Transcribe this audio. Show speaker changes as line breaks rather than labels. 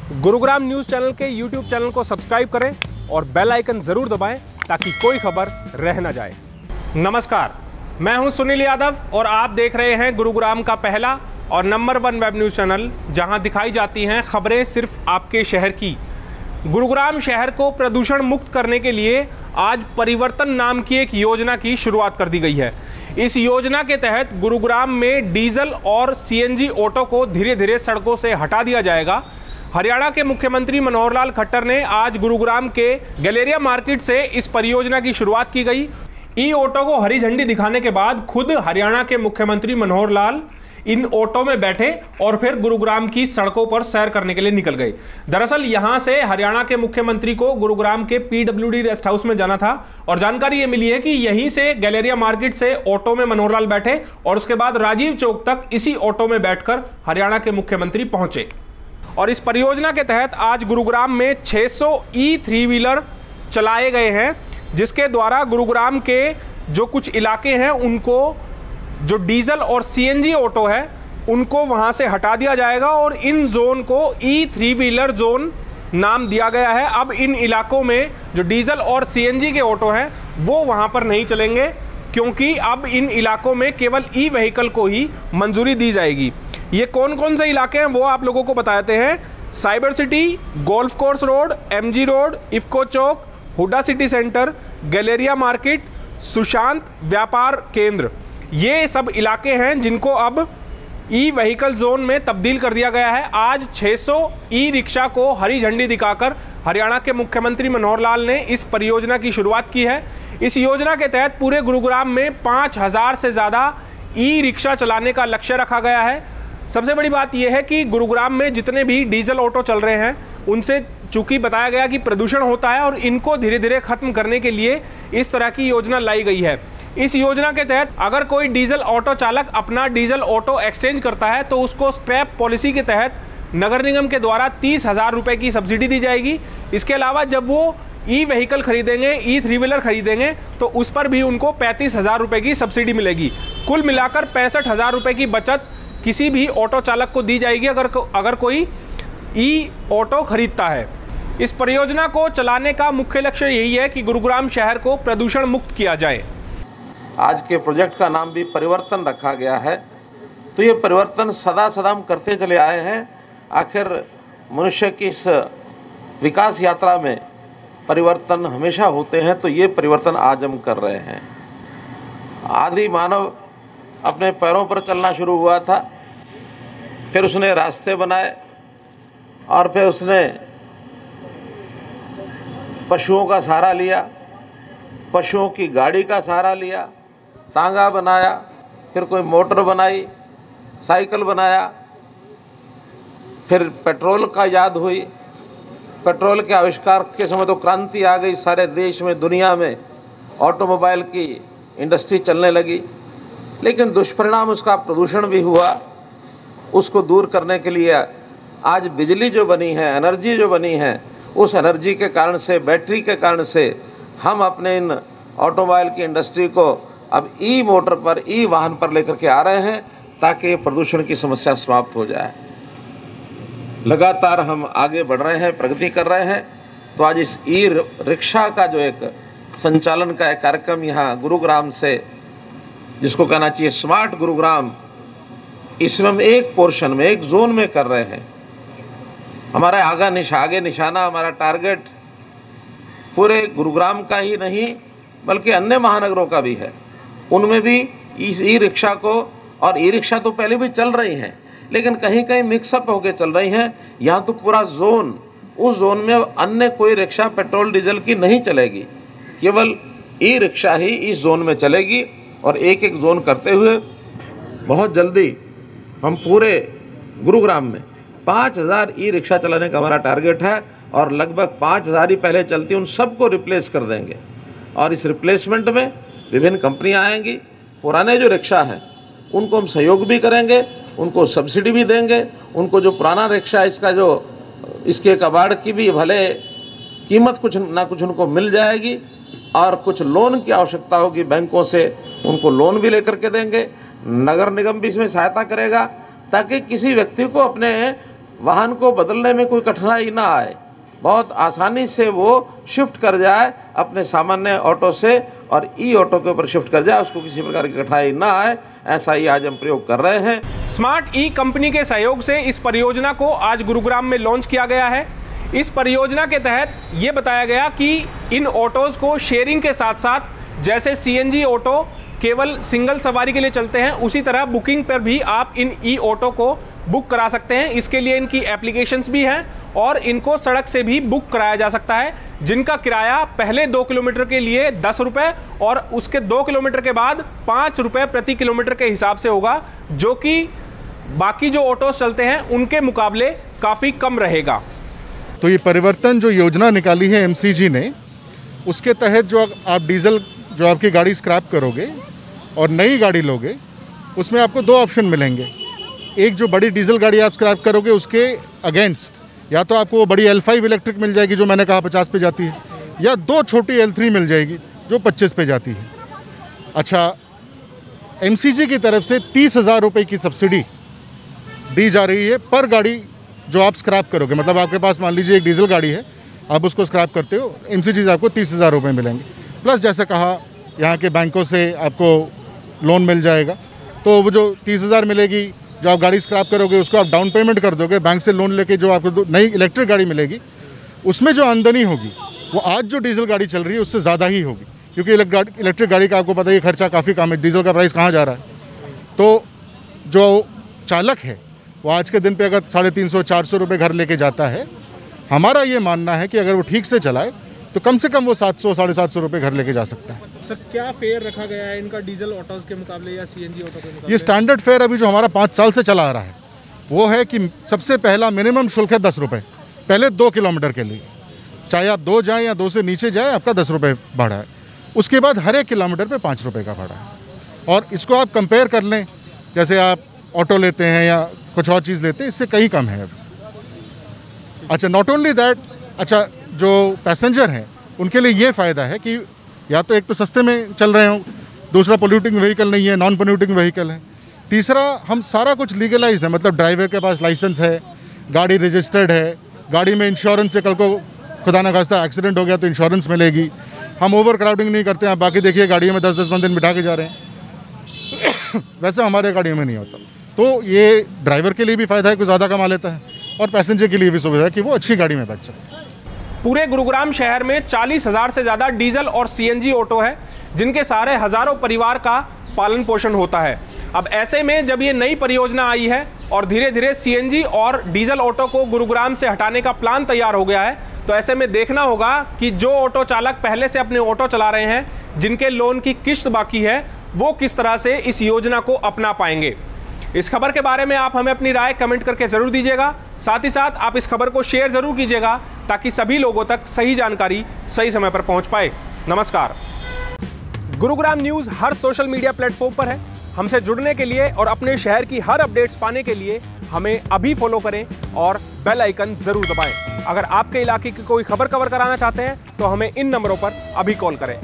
Gurugram news channel के YouTube channel को subscribe करें और बेल आइकन जरूर दबाएं ताकि कोई खबर रह न जाए। नमस्कार, मैं हूं सुनील यादव और आप देख रहे हैं गुरुग्राम का पहला और नंबर 1 वेब न्यूज चैनल, जहां दिखाई जाती हैं खबरें सिर्फ आपके शहर की। गुरुग्राम शहर को प्रदूषण मुक्त करने के लिए आज परिवर्तन नाम की एक योजना की शुरुआत कर दी गई है। इस योजना के तहत गुरुग्राम में डीजल और सीएनजी ऑटो को धीरे धीरे सड़कों से हटा दिया जाएगा। हरियाणा के मुख्यमंत्री मनोहर लाल खट्टर ने आज गुरुग्राम के गैलेरिया मार्केट से इस परियोजना की शुरुआत की गई। ई ऑटो को हरी झंडी दिखाने के बाद खुद हरियाणा के मुख्यमंत्री मनोहर लाल इन ऑटो में बैठे और फिर गुरुग्राम की सड़कों पर सैर करने के लिए निकल गए। दरअसल यहां से हरियाणा के मुख्यमंत्री को गुरुग्राम के पीडब्ल्यूडी रेस्ट हाउस में जाना था और जानकारी यह मिली है कि यहीं से गैलेरिया मार्केट से ऑटो में मनोहर लाल बैठे और उसके बाद राजीव चौक तक इसी ऑटो में बैठकर हरियाणा के मुख्यमंत्री पहुंचे। और इस परियोजना के तहत आज गुरुग्राम में 600 ई3 व्हीलर चलाए गए हैं, जिसके द्वारा गुरुग्राम के जो कुछ इलाके हैं उनको जो डीजल और सीएनजी ऑटो है उनको वहां से हटा दिया जाएगा और इन जोन को ई3 व्हीलर जोन नाम दिया गया है। अब इन इलाकों में जो डीजल और सीएनजी के ऑटो हैं वो वहां पर नहीं चलेंगे, क्योंकि अब इन इलाकों में केवल ई व्हीकल को ही मंजूरी दी जाएगी। ये कौन कौन से इलाके हैं वो आप लोगों को बताते हैं। Cyber City, Golf Course Road, MG Road, IFFCO Chowk, HUDA City Centre, Galleria Market, Sushant Vyapar Kendra, ये सब इलाके हैं जिनको अब ई व्हीकल जोन में तब्दील कर दिया गया है। आज 600 ई रिक्शा को हरी झंडी दिखाकर हरियाणा के मुख्यमंत्री मनोहर लाल ने इस परियोजना की शुरुआत की है। इस योजना के तहत पूरे गुरुग्राम में 5000 से ज़्यादा ई रिक्शा चलाने का लक्ष्य रखा गया है। सबसे बड़ी बात यह है कि गुरुग्राम में जितने भी डीजल ऑटो चल रहे हैं उनसे चूंकि बताया गया कि प्रदूषण होता है और इनको धीरे धीरे खत्म करने के लिए इस तरह की योजना लाई गई है। इस योजना के तहत अगर कोई डीजल ऑटो चालक अपना डीजल ऑटो एक्सचेंज करता है तो उसको स्क्रैप पॉलिसी के तहत नगर निगम के द्वारा 30,000 रुपये की सब्सिडी दी जाएगी। इसके अलावा जब वो ई व्हीकल खरीदेंगे, ई3 व्हीलर खरीदेंगे, तो उस पर भी उनको 35,000 रुपये की सब्सिडी मिलेगी। कुल मिलाकर 65,000 रुपये की बचत किसी भी ऑटो चालक को दी जाएगी अगर कोई ई ऑटो खरीदता है। इस परियोजना को चलाने का मुख्य लक्ष्य यही है कि गुरुग्राम शहर को प्रदूषण मुक्त किया जाए।
आज के प्रोजेक्ट का नाम भी परिवर्तन रखा गया है। तो ये परिवर्तन सदा सदा हम करते चले आए हैं। आखिर मनुष्य की इस विकास यात्रा में परिवर्तन हमेशा होते हैं, तो ये परिवर्तन आज हम कर रहे हैं। आदि मानव अपने पैरों पर चलना शुरू हुआ था, फिर उसने रास्ते बनाए और फिर उसने पशुओं का सहारा लिया, पशुओं की गाड़ी का सहारा लिया, तांगा बनाया, फिर कोई मोटर बनाई, साइकिल बनाया, फिर पेट्रोल का याद हुई। पेट्रोल के आविष्कार के समय तो क्रांति आ गई, सारे देश में दुनिया में ऑटोमोबाइल की इंडस्ट्री चलने लगी। लेकिन दुष्परिणाम उसका प्रदूषण भी हुआ। उसको दूर करने के लिए आज बिजली जो बनी है, एनर्जी जो बनी है, उस एनर्जी के कारण से, बैटरी के कारण से हम अपने इन ऑटोमोबाइल की इंडस्ट्री को अब ई मोटर पर, ई वाहन पर लेकर के आ रहे हैं ताकि प्रदूषण की समस्या समाप्त हो जाए। लगातार हम आगे बढ़ रहे हैं, प्रगति कर रहे हैं। तो आज इस ई रिक्शा का जो एक संचालन का एक कार्यक्रम यहाँ गुरुग्राम से, जिसको कहना चाहिए स्मार्ट गुरुग्राम, इसमें हम एक पोर्शन में, एक जोन में कर रहे हैं। हमारा आगे निशाना, हमारा टारगेट पूरे गुरुग्राम का ही नहीं बल्कि अन्य महानगरों का भी है। उनमें भी इस ई रिक्शा को, और ई रिक्शा तो पहले भी चल रही हैं लेकिन कहीं कहीं मिक्सअप होकर चल रही हैं। यहाँ तो पूरा जोन, उस जोन में अन्य कोई रिक्शा पेट्रोल डीजल की नहीं चलेगी, केवल ई रिक्शा ही इस जोन में चलेगी। और एक एक जोन करते हुए बहुत जल्दी हम पूरे गुरुग्राम में 5000 ई रिक्शा चलाने का हमारा टारगेट है और लगभग 5000 ही पहले चलती, उन सबको रिप्लेस कर देंगे। और इस रिप्लेसमेंट में विभिन्न कंपनियां आएंगी। पुराने जो रिक्शा हैं उनको हम सहयोग भी करेंगे, उनको सब्सिडी भी देंगे। उनको जो पुराना रिक्शा है, इसका जो इसके कबाड़ की भी भले कीमत कुछ ना कुछ उनको मिल जाएगी और कुछ लोन की आवश्यकता होगी बैंकों से, उनको लोन भी लेकर के देंगे। नगर निगम भी इसमें सहायता करेगा ताकि किसी व्यक्ति को अपने वाहन को बदलने में कोई कठिनाई ना आए, बहुत आसानी से वो शिफ्ट कर जाए अपने सामान्य ऑटो से और ई ऑटो के ऊपर शिफ्ट कर जाए, उसको किसी प्रकार की कठिनाई ना आए, ऐसा ही आज हम प्रयोग कर रहे हैं।
स्मार्ट ई कंपनी के सहयोग से इस परियोजना को आज गुरुग्राम में लॉन्च किया गया है। इस परियोजना के तहत ये बताया गया कि इन ऑटोज़ को शेयरिंग के साथ साथ जैसे सीएनजी ऑटो केवल सिंगल सवारी के लिए चलते हैं, उसी तरह बुकिंग पर भी आप इन ई ऑटो को बुक करा सकते हैं। इसके लिए इनकी एप्लीकेशंस भी हैं और इनको सड़क से भी बुक कराया जा सकता है, जिनका किराया पहले 2 किलोमीटर के लिए 10 रुपये और उसके 2 किलोमीटर के बाद 5 रुपये प्रति किलोमीटर के हिसाब से होगा, जो कि बाकी जो ऑटोस चलते हैं उनके मुकाबले काफ़ी कम रहेगा।
तो ये परिवर्तन जो योजना निकाली है एमसीजी ने, उसके तहत जो आप डीजल जो आपकी गाड़ी स्क्रैप करोगे और नई गाड़ी लोगे, उसमें आपको 2 ऑप्शन मिलेंगे। एक जो बड़ी डीजल गाड़ी आप स्क्रैप करोगे उसके अगेंस्ट या तो आपको वो बड़ी L5 इलेक्ट्रिक मिल जाएगी जो मैंने कहा 50 पे जाती है, या 2 छोटी L3 मिल जाएगी जो 25 पे जाती है। अच्छा, एमसीजी की तरफ से 30,000 रुपये की सब्सिडी दी जा रही है पर गाड़ी जो आप स्क्रैप करोगे। मतलब आपके पास मान लीजिए एक डीजल गाड़ी है, आप उसको स्क्रैप करते हो, एमसीजी से आपको 30,000 रुपये मिलेंगे। प्लस जैसे कहा यहाँ के बैंकों से आपको लोन मिल जाएगा, तो वो जो 30,000 मिलेगी जो आप गाड़ी स्क्रैप करोगे उसको आप डाउन पेमेंट कर दोगे, बैंक से लोन लेके जो आपको नई इलेक्ट्रिक गाड़ी मिलेगी उसमें जो आमदनी होगी वो आज जो डीजल गाड़ी चल रही है उससे ज़्यादा ही होगी, क्योंकि इलेक्ट्रिक गाड़ी का आपको पता है खर्चा काफ़ी कम है, डीजल का प्राइस कहाँ जा रहा है। तो जो चालक है वो आज के दिन पे अगर 350-400 रुपये घर लेके जाता है, हमारा ये मानना है कि अगर वो ठीक से चलाए तो कम से कम वो 700-750 रुपये घर लेके जा सकता है।
सर, क्या फेयर रखा गया है इनका डीजल ऑटोज के मुकाबले या सीएनजी ऑटो के मुकाबले?
ये स्टैंडर्ड फेयर अभी जो हमारा 5 साल से चला आ रहा है वो है कि सबसे पहला मिनिमम शुल्क है 10 रुपये पहले 2 किलोमीटर के लिए, चाहे आप 2 जाएँ या 2 से नीचे जाए आपका 10 रुपये भाड़ा है। उसके बाद हर एक किलोमीटर पे 5 रुपये का भाड़ा है। और इसको आप कंपेयर कर लें, जैसे आप ऑटो लेते हैं या कुछ और चीज़ लेते हैं, इससे कहीं कम है अभी। अच्छा, नॉट ओनली दैट, अच्छा जो पैसेंजर हैं उनके लिए ये फ़ायदा है कि या तो एक तो सस्ते में चल रहे हों, दूसरा पोल्यूटिंग व्हीकल नहीं है, नॉन पोल्यूटिंग व्हीकल है, तीसरा हम सारा कुछ लीगलाइज्ड है, मतलब ड्राइवर के पास लाइसेंस है, गाड़ी रजिस्टर्ड है, गाड़ी में इंश्योरेंस से कल को खुदा न खास्ता एक्सीडेंट हो गया तो इंश्योरेंस मिलेगी, हम ओवर क्राउडिंग नहीं करते हैं। आप बाकी देखिए गाड़ियों में 10-10 बंदे बिठा के जा रहे हैं वैसे हमारे गाड़ियों में नहीं होता। तो ये ड्राइवर के लिए भी फ़ायदा है, कुछ ज़्यादा कमा लेता है, और पैसेंजर के लिए भी सुविधा है कि वो अच्छी गाड़ी में बैठ सकते हैं।
पूरे गुरुग्राम शहर में 40,000 से ज़्यादा डीजल और सीएनजी ऑटो है, जिनके सहारे हज़ारों परिवार का पालन पोषण होता है। अब ऐसे में जब ये नई परियोजना आई है और धीरे धीरे सीएनजी और डीजल ऑटो को गुरुग्राम से हटाने का प्लान तैयार हो गया है, तो ऐसे में देखना होगा कि जो ऑटो चालक पहले से अपने ऑटो चला रहे हैं, जिनके लोन की किश्त बाकी है, वो किस तरह से इस योजना को अपना पाएंगे। इस खबर के बारे में आप हमें अपनी राय कमेंट करके ज़रूर दीजिएगा। साथ ही साथ आप इस खबर को शेयर ज़रूर कीजिएगा ताकि सभी लोगों तक सही जानकारी सही समय पर पहुंच पाए। नमस्कार। गुरुग्राम न्यूज़ हर सोशल मीडिया प्लेटफॉर्म पर है। हमसे जुड़ने के लिए और अपने शहर की हर अपडेट्स पाने के लिए हमें अभी फॉलो करें और बेल आइकन ज़रूर दबाएं। अगर आपके इलाके की कोई खबर कवर कराना चाहते हैं तो हमें इन नंबरों पर अभी कॉल करें।